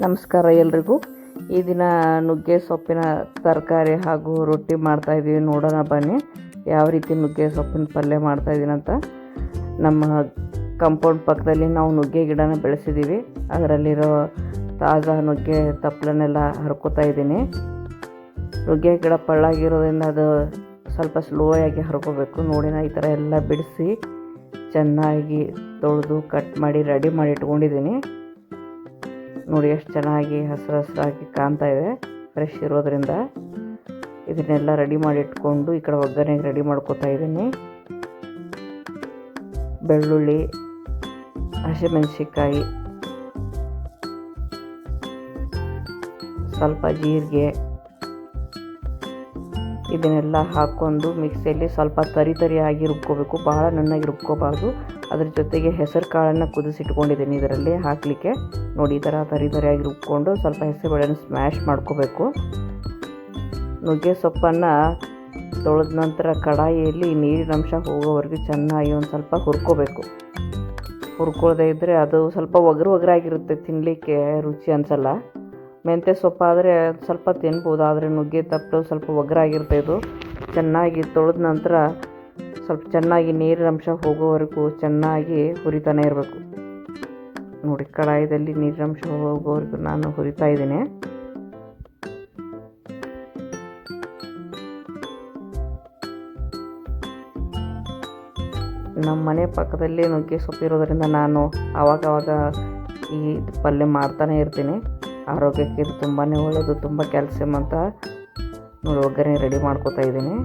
ನಮಸ್ಕಾರ ಎಲ್ರಿಗೂ. ಈ ದಿನ ನುಗ್ಗೆ ಸೊಪ್ಪಿನ ತರಕಾರಿ ಹಾಗೂ ರೊಟ್ಟಿ ಮಾಡ್ತಾಯಿದ್ದೀವಿ. ನೋಡೋಣ ಬನ್ನಿ ಯಾವ ರೀತಿ ನುಗ್ಗೆ ಸೊಪ್ಪಿನ ಪಲ್ಯ ಮಾಡ್ತಾಯಿದ್ದೀನಿ ಅಂತ. ನಮ್ಮ ಕಾಂಪೌಂಡ್ ಪಕ್ಕದಲ್ಲಿ ನಾವು ನುಗ್ಗೆ ಗಿಡನ ಬೆಳೆಸಿದ್ದೀವಿ. ಅದರಲ್ಲಿರೋ ತಾಜಾ ನುಗ್ಗೆ ತಪ್ಪಲನ್ನೆಲ್ಲ ಹರ್ಕೋತಾ ಇದ್ದೀನಿ. ನುಗ್ಗೆ ಗಿಡ ಪಳ್ಳಾಗಿರೋದ್ರಿಂದ ಅದು ಸ್ವಲ್ಪ ಸ್ಲೋ ಆಗಿ ಹರ್ಕೋಬೇಕು. ನೋಡಿ ಈ ಥರ ಎಲ್ಲ ಬಿಡಿಸಿ ಚೆನ್ನಾಗಿ ತೊಳೆದು ಕಟ್ ಮಾಡಿ ರೆಡಿ ಮಾಡಿ ಇಟ್ಕೊಂಡಿದ್ದೀನಿ. ನೋಡಿ ಎಷ್ಟು ಚೆನ್ನಾಗಿ ಹಸಿರಾಗಿ ಕಾಣ್ತಾ ಇದೆ, ಫ್ರೆಶ್ ಇರೋದ್ರಿಂದ. ಇದನ್ನೆಲ್ಲ ರೆಡಿ ಮಾಡಿ ಇಟ್ಕೊಂಡು ಈ ಕಡೆ ಒಗ್ಗರಣೆಗೆ ರೆಡಿ ಮಾಡ್ಕೋತಾ ಇದ್ದೀನಿ. ಬೆಳ್ಳುಳ್ಳಿ, ಹಸಿಮೆಣಸಿನ್ಕಾಯಿ, ಸ್ವಲ್ಪ ಜೀರಿಗೆ, ಇದನ್ನೆಲ್ಲ ಹಾಕ್ಕೊಂಡು ಮಿಕ್ಸಿಯಲ್ಲಿ ಸ್ವಲ್ಪ ತರಿಯಾಗಿ ರುಬ್ಕೋಬೇಕು. ಬಹಳ ನುಣ್ಣಗೆ ರುಬ್ಕೋಬಾರ್ದು. ಅದ್ರ ಜೊತೆಗೆ ಹೆಸರು ಕಾಳನ್ನು ಕುದಿಸಿಟ್ಕೊಂಡಿದ್ದೀನಿ ಇದರಲ್ಲಿ ಹಾಕಲಿಕ್ಕೆ. ನೋಡಿ ಈ ಥರ ತರಿಯಾಗಿ ರುಬ್ಕೊಂಡು ಸ್ವಲ್ಪ ಹೆಸರುಬೇಳೆನ ಸ್ಮ್ಯಾಶ್ ಮಾಡ್ಕೋಬೇಕು. ನುಗ್ಗೆ ಸೊಪ್ಪನ್ನು ತೊಳೆದ ನಂತರ ಕಡಾಯಿಯಲ್ಲಿ ನೀರಿನ ಅಂಶ ಹೋಗೋವರೆಗೂ ಚೆನ್ನಾಗಿ ಒಂದು ಸ್ವಲ್ಪ ಹುರ್ಕೋಬೇಕು. ಹುರ್ಕೊಳ್ಳದೆ ಇದ್ದರೆ ಅದು ಸ್ವಲ್ಪ ಒಗರಾಗಿರುತ್ತೆ, ತಿನ್ನಲಿಕ್ಕೆ ರುಚಿ ಅನಿಸಲ್ಲ. ಮೆಂತ್ಯ ಸೊಪ್ಪಾದರೆ ಸ್ವಲ್ಪ ತಿನ್ಬೋದು, ಆದರೆ ನುಗ್ಗೆ ತಪ್ಪಲು ಸ್ವಲ್ಪ ಒಗರಾಗಿರುತ್ತೆ. ಇದು ಚೆನ್ನಾಗಿ ತೊಳೆದ ನಂತರ ಸ್ವಲ್ಪ ಚೆನ್ನಾಗಿ ನೀರಿನ ಅಂಶ ಹೋಗೋವರೆಗೂ ಚೆನ್ನಾಗಿ ಹುರಿತಾನೆ ಇರಬೇಕು. ನೋಡಿ ಕಡಾಯಿದಲ್ಲಿ ನೀರಿನ ಅಂಶ ಹೋಗೋವರೆಗೂ ನಾನು ಹುರಿತಾ ಇದ್ದೀನಿ. ನಮ್ಮ ಮನೆ ಪಕ್ಕದಲ್ಲಿ ನುಗ್ಗೆ ಸೊಪ್ಪು ಇರೋದರಿಂದ ನಾನು ಆವಾಗವಾಗ ಈ ಪಲ್ಯ ಮಾಡ್ತಾನೆ ಇರ್ತೀನಿ. ಆರೋಗ್ಯಕ್ಕೆ ಇದು ತುಂಬಾ ಒಳ್ಳೆಯದು, ತುಂಬ ಕ್ಯಾಲ್ಸಿಯಂ ಅಂತ. ನೋಡಿ ಒಗ್ಗರಣೆ ರೆಡಿ ಮಾಡ್ಕೋತಾ ಇದ್ದೀನಿ.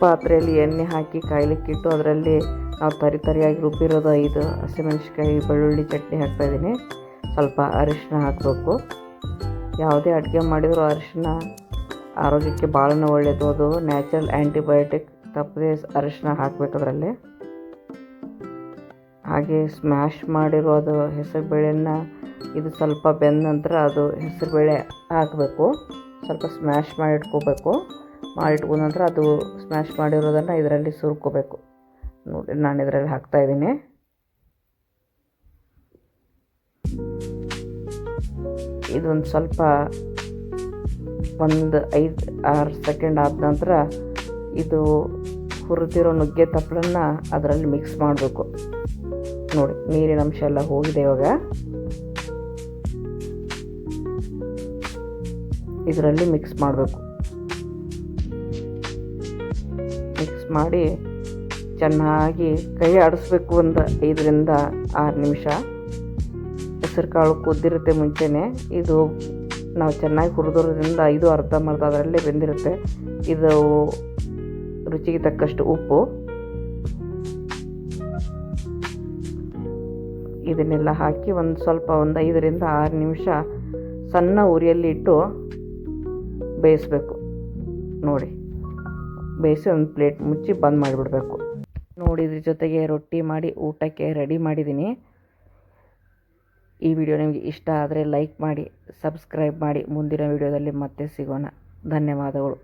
ಪಾತ್ರೆಯಲ್ಲಿ ಎಣ್ಣೆ ಹಾಕಿ ಕಾಯ್ಲಿಕ್ಕಿಟ್ಟು ಅದರಲ್ಲಿ ನಾವು ತರಿಯಾಗಿ ರುಬ್ಬಿರೋದು 5 ಹಸಿಮೆಣಸಿನ್ಕಾಯಿ, ಬೆಳ್ಳುಳ್ಳಿ ಚಟ್ನಿ ಹಾಕ್ತಾಯಿದ್ದೀನಿ. ಸ್ವಲ್ಪ ಅರಿಶಿನ ಹಾಕಬೇಕು. ಯಾವುದೇ ಅಡುಗೆ ಮಾಡಿದರೂ ಅರಿಶಿನ ಆರೋಗ್ಯಕ್ಕೆ ಭಾಳನೇ ಒಳ್ಳೆಯದು. ಅದು ನ್ಯಾಚುರಲ್ ಆ್ಯಂಟಿಬಯೋಟಿಕ್. ತಪ್ಪದೆ ಅರಿಶಿನ ಹಾಕಬೇಕು ಅದರಲ್ಲಿ. ಹಾಗೆ ಸ್ಮ್ಯಾಶ್ ಮಾಡಿರೋದು ಹೆಸರುಬೇಳೆನ ಇದು ಸ್ವಲ್ಪ ಬೆಂದ ನಂತರ ಅದು ಹೆಸರುಬೇಳೆ ಹಾಕಬೇಕು. ಸ್ವಲ್ಪ ಸ್ಮ್ಯಾಶ್ ಮಾಡಿ ಇಟ್ಕೋಬೇಕು. ಮಾಡಿಟ್ಕೊಂಡ ನಂತರ ಅದು ಸ್ಮ್ಯಾಶ್ ಮಾಡಿರೋದನ್ನು ಇದರಲ್ಲಿ ಸುರ್ಕೋಬೇಕು. ನೋಡಿ ನಾನು ಇದರಲ್ಲಿ ಹಾಕ್ತಾಯಿದ್ದೀನಿ. ಇದೊಂದು ಸ್ವಲ್ಪ ಒಂದು 5-6 ಸೆಕೆಂಡ್ ಆದ ನಂತರ ಇದು ಹುರಿದಿರೋ ನುಗ್ಗೆ ತಪ್ಪಲನ್ನು ಅದರಲ್ಲಿ ಮಿಕ್ಸ್ ಮಾಡಬೇಕು. ನೋಡಿ ನೀರಿನ ಅಂಶ ಎಲ್ಲ ಹೋಗಿದೆ. ಇವಾಗ ಇದರಲ್ಲಿ ಮಿಕ್ಸ್ ಮಾಡಬೇಕು. ಮಿಕ್ಸ್ ಮಾಡಿ ಚೆನ್ನಾಗಿ ಕೈ ಆಡಿಸ್ಬೇಕು. ಒಂದು 5-6 ನಿಮಿಷ. ಹೆಸರು ಕಾಳು ಕುದ್ದಿರುತ್ತೆ ಮುಂಚೆನೇ. ಇದು ನಾವು ಚೆನ್ನಾಗಿ ಹುರಿದೋದ್ರಿಂದ ಇದು ಅರ್ಧಂಬರ್ಧ ಅದರಲ್ಲೇ ಬೆಂದಿರುತ್ತೆ. ಇದು ರುಚಿಗೆ ತಕ್ಕಷ್ಟು ಉಪ್ಪು. ಇದನ್ನೆಲ್ಲ ಹಾಕಿ ಒಂದು 5-6 ನಿಮಿಷ ಸಣ್ಣ ಉರಿಯಲ್ಲಿ ಇಟ್ಟು ಬೇಯಿಸಬೇಕು. ನೋಡಿ ಬೇಯಿಸಿ ಒಂದು ಪ್ಲೇಟ್ ಮುಚ್ಚಿ ಬಂದ್ ಮಾಡಿಬಿಡಬೇಕು. ನೋಡಿ ಇದ್ರ ಜೊತೆಗೆ ರೊಟ್ಟಿ ಮಾಡಿ ಊಟಕ್ಕೆ ರೆಡಿ ಮಾಡಿದ್ದೀನಿ. ಈ ವಿಡಿಯೋ ನಿಮಗೆ ಇಷ್ಟ ಆದರೆ ಲೈಕ್ ಮಾಡಿ, ಸಬ್ಸ್ಕ್ರೈಬ್ ಮಾಡಿ. ಮುಂದಿನ ವಿಡಿಯೋದಲ್ಲಿ ಮತ್ತೆ ಸಿಗೋಣ. ಧನ್ಯವಾದಗಳು.